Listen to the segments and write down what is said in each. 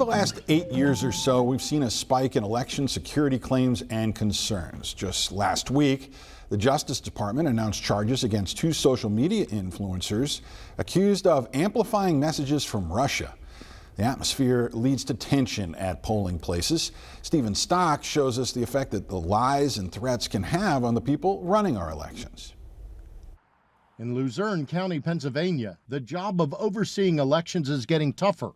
The last 8 years or so, we've seen a spike in election security claims and concerns. Just last week, the Justice Department announced charges against 2 social media influencers accused of amplifying messages from Russia. The atmosphere leads to tension at polling places. Stephen Stock shows us the effect that the lies and threats can have on the people running our elections. In Luzerne County, Pennsylvania, the job of overseeing elections is getting tougher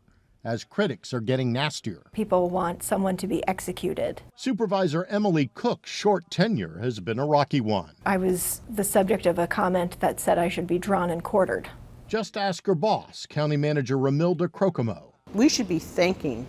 as critics are getting nastier. People want someone to be executed. Supervisor Emily Cook's short tenure has been a rocky one. I was the subject of a comment that said I should be drawn and quartered. Just ask her boss, County Manager Ramilda Crocomo. We should be thanking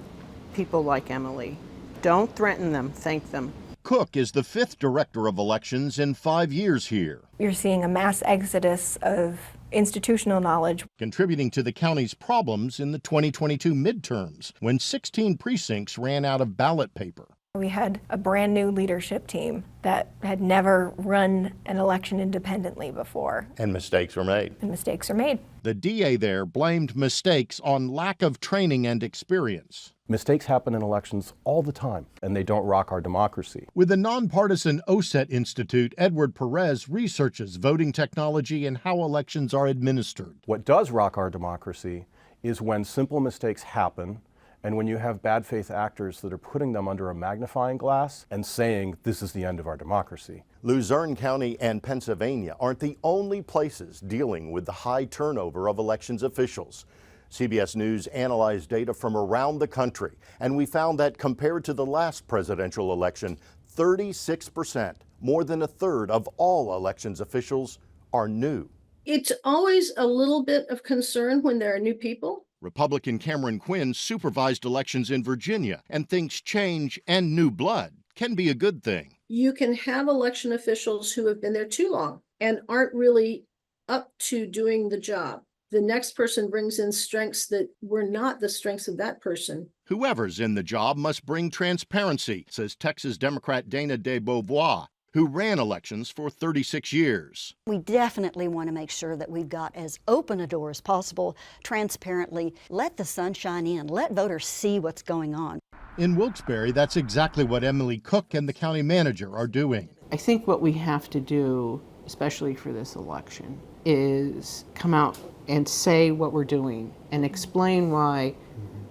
people like Emily. Don't threaten them, thank them. Cook is the 5th director of elections in 5 years here. You're seeing a mass exodus of institutional knowledge, contributing to the county's problems in the 2022 midterms when 16 precincts ran out of ballot paper. We had a brand new leadership team that had never run an election independently before. And mistakes were made. And mistakes are made. The DA there blamed mistakes on lack of training and experience. Mistakes happen in elections all the time, and they don't rock our democracy. With the nonpartisan OSET Institute, Edward Perez researches voting technology and how elections are administered. What does rock our democracy is when simple mistakes happen, and when you have bad faith actors that are putting them under a magnifying glass and saying this is the end of our democracy. Luzerne County and Pennsylvania aren't the only places dealing with the high turnover of elections officials. CBS News analyzed data from around the country, and we found that compared to the last presidential election, 36%, more than a third of all elections officials, are new. It's always a little bit of concern when there are new people. Republican Cameron Quinn supervised elections in Virginia and thinks change and new blood can be a good thing. You can have election officials who have been there too long and aren't really up to doing the job. The next person brings in strengths that were not the strengths of that person. Whoever's in the job must bring transparency, says Texas Democrat Dana de Beauvoir, who ran elections for 36 years. We definitely want to make sure that we've got as open a door as possible, transparently. Let the sunshine in. Let voters see what's going on. In Wilkes-Barre, that's exactly what Emily Cook and the county manager are doing. I think what we have to do, especially for this election, is come out and say what we're doing and explain why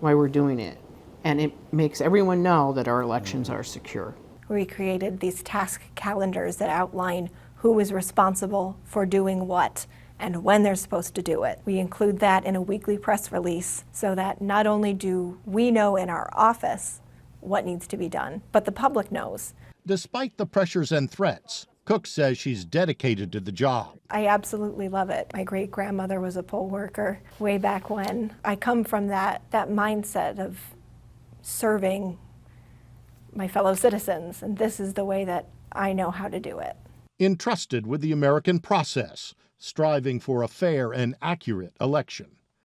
we're doing it. And it makes everyone know that our elections are secure. We created these task calendars that outline who is responsible for doing what and when they're supposed to do it. We include that in a weekly press release so that not only do we know in our office what needs to be done, but the public knows. Despite the pressures and threats, Cook says she's dedicated to the job. I absolutely love it. My great-grandmother was a poll worker way back when. I come from that mindset of serving my fellow citizens, and this is the way that I know how to do it. Entrusted with the American process, striving for a fair and accurate election.